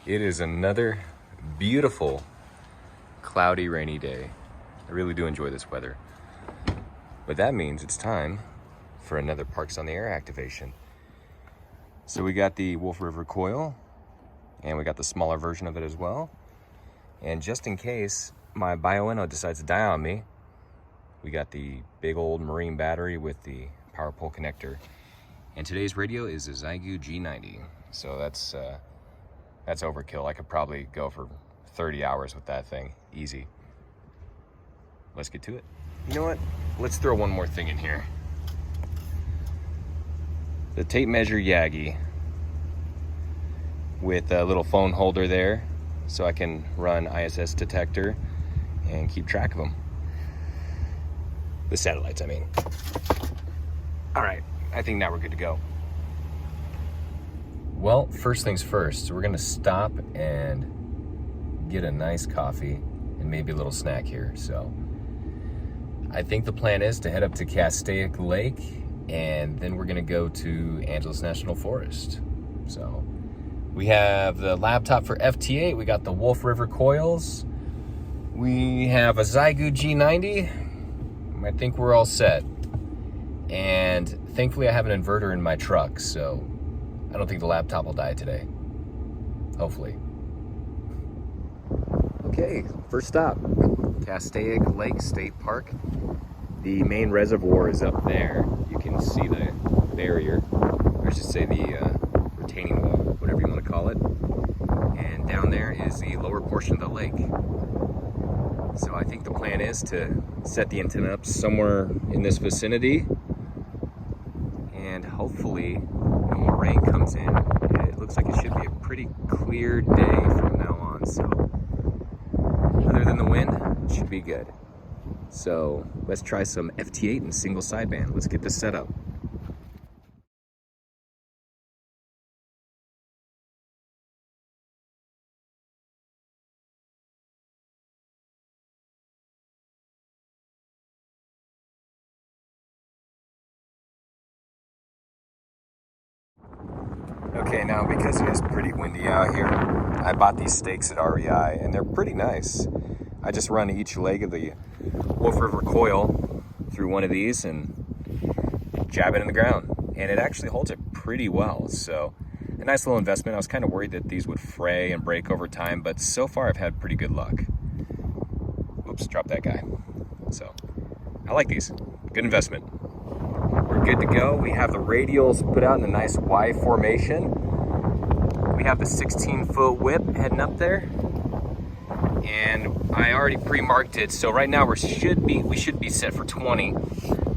It is another beautiful, cloudy, rainy day. I really do enjoy this weather. But that means it's time for another Parks on the Air activation. So we got the Wolf River coil, and we got the smaller version of it as well. And just in case my Bioenno decides to die on me, we got the big old marine battery with the power pole connector. And today's radio is a Xiegu G90. So that's overkill. I could probably go for 30 hours with that thing, easy. Let's get to it. You know what? Let's throw one more thing in here. The tape measure Yagi with a little phone holder there, so I can run ISS detector and keep track of them. The satellites, I mean. All right, I think now we're good to go. Well, first things first, we're gonna stop and get a nice coffee and maybe a little snack here. So I think the plan is to head up to Castaic Lake, and then we're gonna go to Angeles National Forest. So we have the laptop for FT8, we got the Wolf River coils, we have a Xiegu G90. I think we're all set. And thankfully I have an inverter in my truck, so I don't think the laptop will die today. Hopefully. Okay, first stop, Castaic Lake State Park. The main reservoir is up there. You can see the barrier, or I should say the retaining wall, whatever you want to call it. And down there is the lower portion of the lake. So I think the plan is to set the antenna up somewhere in this vicinity, and hopefully no more rain comes in. It looks like it should be a pretty clear day from now on, so other than the wind, it should be good. So let's try some FT8 and single sideband. Let's get this set up. Okay, now because it is pretty windy out here, I bought these stakes at REI, and they're pretty nice. I just run each leg of the Wolf River coil through one of these and jab it in the ground, and it actually holds it pretty well. So a nice little investment. I was kind of worried that these would fray and break over time, but so far I've had pretty good luck. Oops, dropped that guy. So I like these. Good investment. We're good to go. We have the radials put out in a nice Y formation. We have the 16-foot whip heading up there, and I already pre-marked it. So right now we should be set for 20.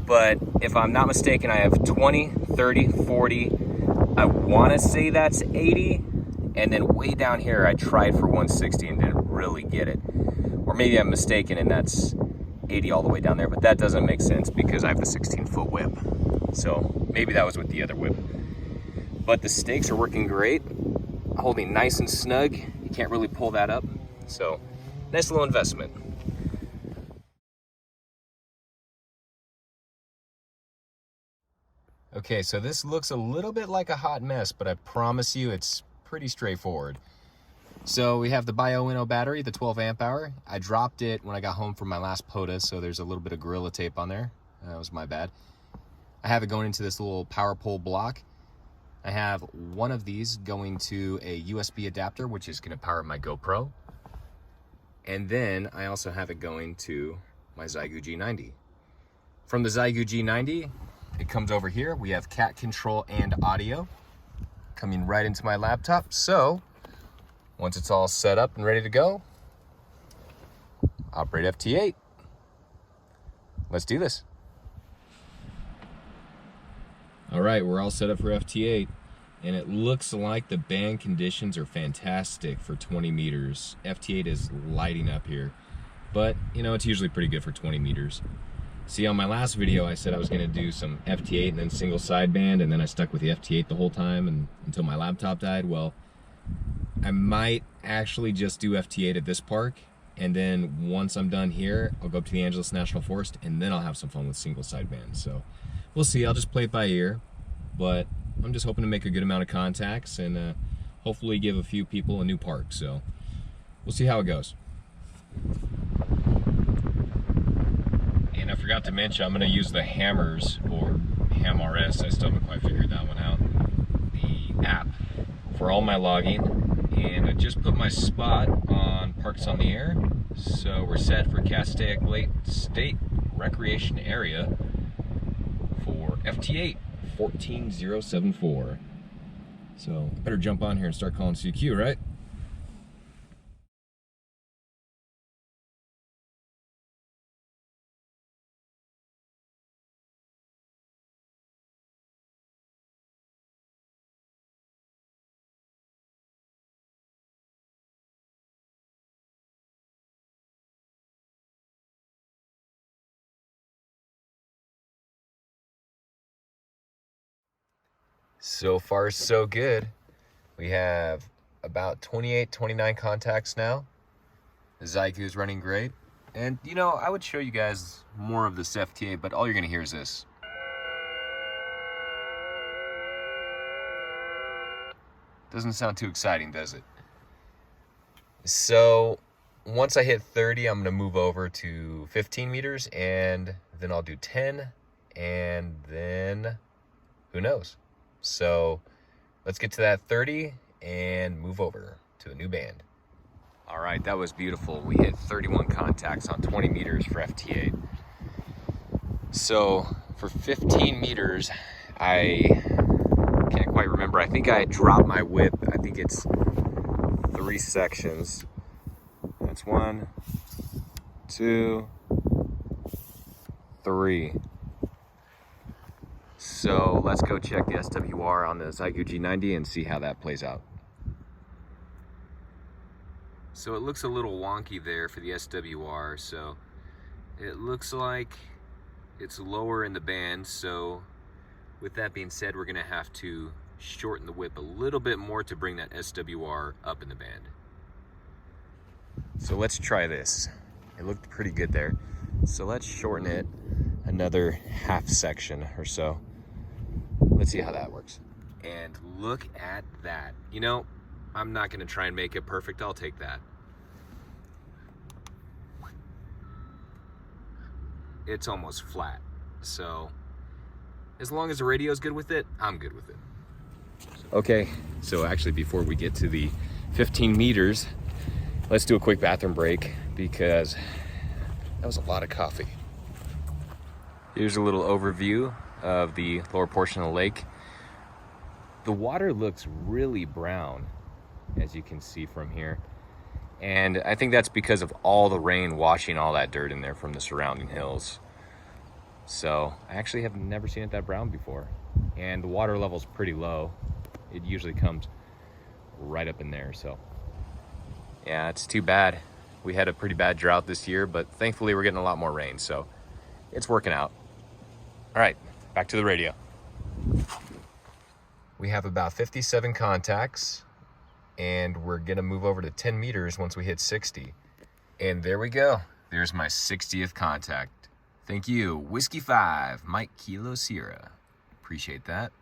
But if I'm not mistaken, I have 20, 30, 40. I want to say that's 80, and then way down here I tried for 160 and didn't really get it. Or maybe I'm mistaken and that's 80 all the way down there, but that doesn't make sense because I have the 16-foot whip. So maybe that was with the other whip. But the stakes are working great, holding nice and snug. You can't really pull that up. So nice little investment. Okay, so this looks a little bit like a hot mess, but I promise you it's pretty straightforward. So we have the Bioenno battery, the 12 amp hour. I dropped it when I got home from my last POTA, so there's a little bit of Gorilla Tape on there. That was my bad. I have it going into this little power pole block. I have one of these going to a USB adapter, which is gonna power my GoPro. And then I also have it going to my Xiegu G90. From the Xiegu G90, it comes over here. We have cat control and audio coming right into my laptop. So once it's all set up and ready to go, operate FT8. Let's do this. All right, we're all set up for FT8, and it looks like the band conditions are fantastic for 20 meters. FT8 is lighting up here, but you know, it's usually pretty good for 20 meters. See, on my last video, I said I was gonna do some FT8 and then single sideband, and then I stuck with the FT8 the whole time and until my laptop died. Well, I might actually just do FT8 at this park, and then once I'm done here, I'll go up to the Angeles National Forest, and then I'll have some fun with single sideband. So we'll see. I'll just play it by ear, but I'm just hoping to make a good amount of contacts and hopefully give a few people a new park. So we'll see how it goes. And I forgot to mention, I'm going to use the Hammers, or Ham RS, I still haven't quite figured that one out, the app for all my logging. And I just put my spot on Parks on the Air, so we're set for Castaic Lake State Recreation Area for FT8 14074. So better jump on here and start calling CQ, right? So far, so good. We have about 28, 29 contacts now. The Xiegu is running great. And, you know, I would show you guys more of this FT8, but all you're going to hear is this. Doesn't sound too exciting, does it? So, once I hit 30, I'm going to move over to 15 meters, and then I'll do 10, and then who knows? So let's get to that 30 and move over to a new band. All right, that was beautiful. We hit 31 contacts on 20 meters for FT8. So for 15 meters, I can't quite remember. I think I dropped my whip. I think it's 3 sections. That's 1, 2, 3. So let's go check the SWR on the Xiegu G90 and see how that plays out. So it looks a little wonky there for the SWR, so it looks like it's lower in the band. So with that being said, we're gonna have to shorten the whip a little bit more to bring that SWR up in the band. So let's try this. It looked pretty good there. So let's shorten it another half section or so. Let's see how that works. And look at that. You know, I'm not gonna try and make it perfect. I'll take that. It's almost flat. So as long as the radio's good with it, I'm good with it. Okay, so actually before we get to the 15 meters, let's do a quick bathroom break because that was a lot of coffee. Here's a little overview of the lower portion of the lake. The water looks really brown, as you can see from here. And I think that's because of all the rain washing all that dirt in there from the surrounding hills. So I actually have never seen it that brown before. And the water level's pretty low. It usually comes right up in there, so. Yeah, it's too bad. We had a pretty bad drought this year, but thankfully we're getting a lot more rain, so it's working out. All right, back to the radio. We have about 57 contacts, and we're gonna move over to 10 meters once we hit 60. And there we go. There's my 60th contact. Thank you, Whiskey 5, Mike Kilo Sierra. Appreciate that.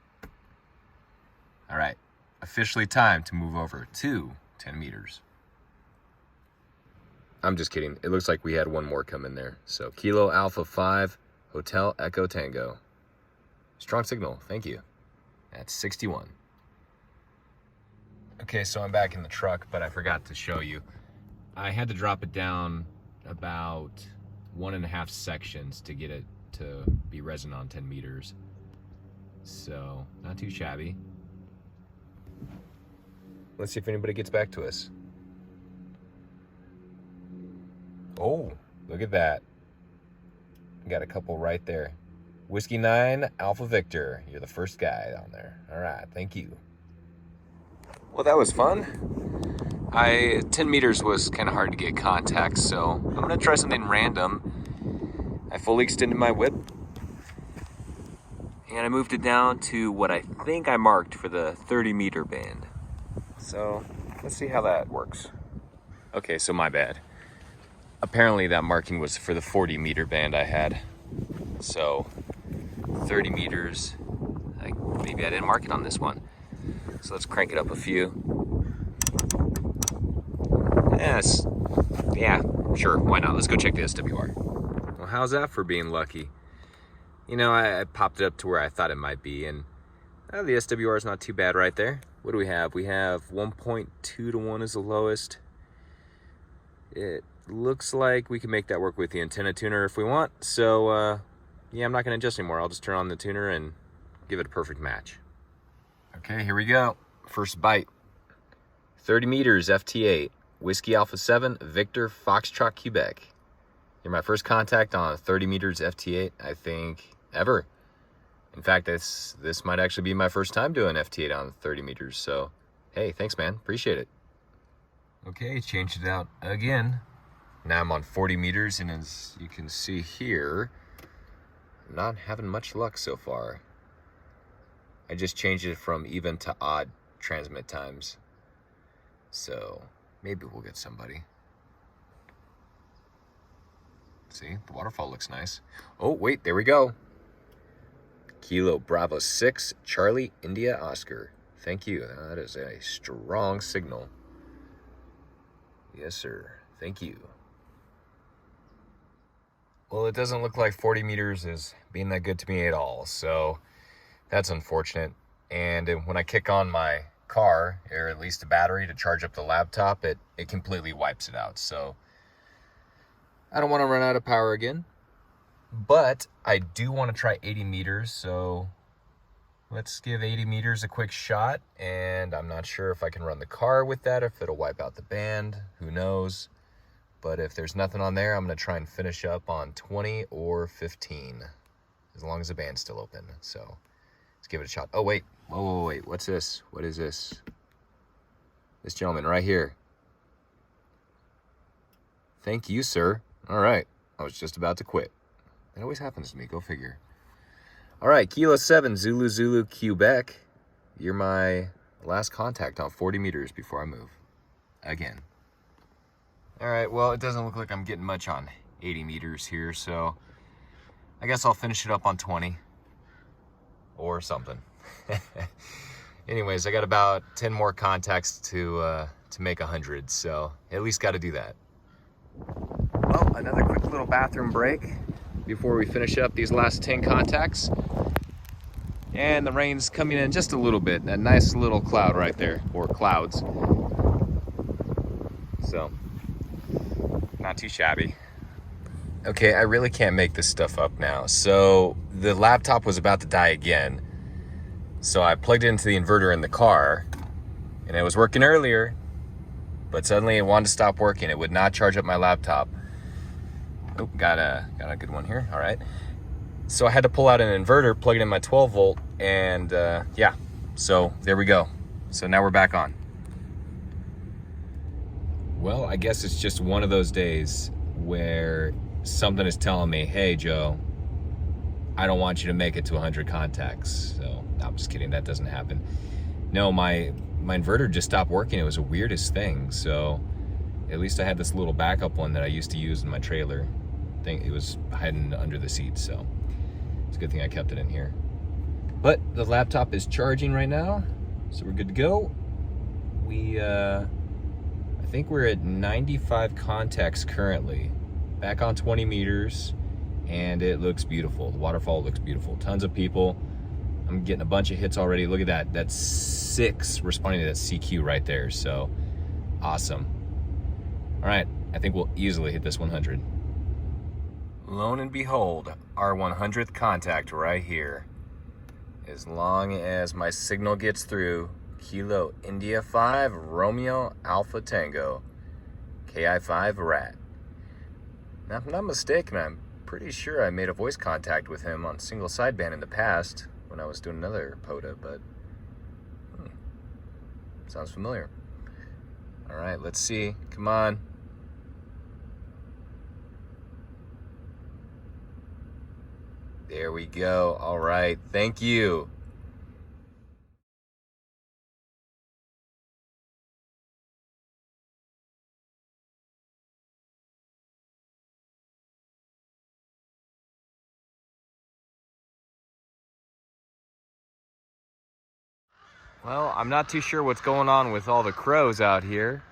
All right, officially time to move over to 10 meters. I'm just kidding. It looks like we had one more come in there. So Kilo Alpha 5, Hotel Echo Tango. Strong signal, thank you. That's 61. Okay, so I'm back in the truck, but I forgot to show you. I had to drop it down about 1.5 sections to get it to be resonant on 10 meters. So, not too shabby. Let's see if anybody gets back to us. Oh, look at that. We got a couple right there. Whiskey 9, Alpha Victor. You're the first guy down there. All right, thank you. Well, that was fun. 10 meters was kind of hard to get contact, so I'm gonna try something random. I fully extended my whip, and I moved it down to what I think I marked for the 30-meter band. So let's see how that works. Okay, so my bad. Apparently that marking was for the 40-meter band I had. So 30 meters, maybe I didn't mark it on this one. So let's crank it up a few. Yes. Yeah, sure, why not? Let's go check the SWR. Well, how's that for being lucky? You know, I popped it up to where I thought it might be, and the SWR is not too bad right there. What do we have? We have 1.2 to 1 is the lowest. It looks like we can make that work with the antenna tuner if we want. So, yeah, I'm not going to adjust anymore. I'll just turn on the tuner and give it a perfect match. Okay, here we go. First bite. 30 meters, FT8. Whiskey Alpha 7, Victor Foxtrot, Quebec. You're my first contact on 30 meters FT8, I think, ever. In fact, this might actually be my first time doing FT8 on 30 meters. So, hey, thanks, man. Appreciate it. Okay, changed it out again. Now I'm on 40 meters, and as you can see here, I'm not having much luck so far. I just changed it from even to odd transmit times. So maybe we'll get somebody. See, the waterfall looks nice. Oh, wait, there we go. Kilo Bravo 6, Charlie, India, Oscar. Thank you. That is a strong signal. Yes, sir. Thank you. Well, it doesn't look like 40 meters is being that good to me at all, so that's unfortunate. And when I kick on my car, or at least the battery, to charge up the laptop, it completely wipes it out. So I don't want to run out of power again, but I do want to try 80 meters, so let's give 80 meters a quick shot. And I'm not sure if I can run the car with that, if it'll wipe out the band, who knows. But if there's nothing on there, I'm going to try and finish up on 20 or 15, as long as the band's still open. So let's give it a shot. Oh, wait. Whoa, wait. What's this? What is this? This gentleman right here. Thank you, sir. All right. I was just about to quit. It always happens to me. Go figure. All right. Kilo 7, Zulu Zulu, Quebec. You're my last contact on 40 meters before I move. Again. All right, well, it doesn't look like I'm getting much on 80 meters here, so I guess I'll finish it up on 20 or something. Anyways, I got about 10 more contacts to make 100, so at least got to do that. Well, another quick little bathroom break before we finish up these last 10 contacts. And the rain's coming in just a little bit, that nice little cloud right there, or clouds. So, not too shabby. Okay, I really can't make this stuff up now. So the laptop was about to die again. So I plugged it into the inverter in the car, and it was working earlier, but suddenly it wanted to stop working. It would not charge up my laptop. Oh, got a good one here. All right. So I had to pull out an inverter, plug it in my 12 volt, and yeah. So there we go. So now we're back on. Well, I guess it's just one of those days where something is telling me, hey, Joe, I don't want you to make it to 100 contacts. So, no, I'm just kidding. That doesn't happen. No, my inverter just stopped working. It was the weirdest thing. So at least I had this little backup one that I used to use in my trailer. I think it was hiding under the seat. So it's a good thing I kept it in here. But the laptop is charging right now. So we're good to go. I think we're at 95 contacts currently, back on 20 meters, and it looks beautiful. The waterfall looks beautiful. Tons of people. I'm getting a bunch of hits already. Look at that. That's 6 responding to that CQ right there. So awesome. All right, I think we'll easily hit this 100. Lo and behold, our 100th contact right here. As long as my signal gets through, Kilo India 5, Romeo Alpha Tango, KI5 Rat. Now, if I'm not mistaken, I'm pretty sure I made a voice contact with him on single sideband in the past when I was doing another POTA, but sounds familiar. All right, let's see. Come on. There we go. All right, thank you. Well, I'm not too sure what's going on with all the crows out here.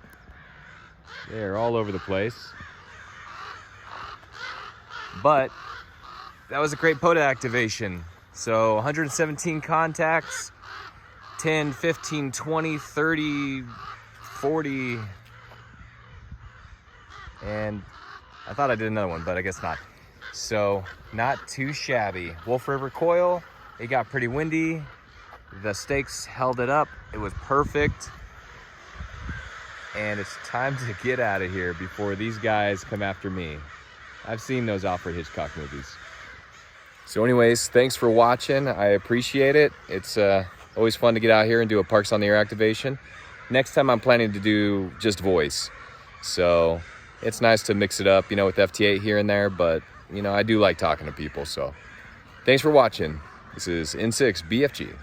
They're all over the place. But that was a great POTA activation. So 117 contacts, 10, 15, 20, 30, 40, and I thought I did another one, but I guess not. So not too shabby. Wolf River coil, it got pretty windy. The stakes held it up. It was perfect. And it's time to get out of here before these guys come after me. I've seen those Alfred Hitchcock movies. So anyways, thanks for watching. I appreciate it. It's always fun to get out here and do a Parks on the Air activation. Next time I'm planning to do just voice. So it's nice to mix it up, you know, with FT8 here and there, but you know, I do like talking to people. So thanks for watching. This is N6 BFG.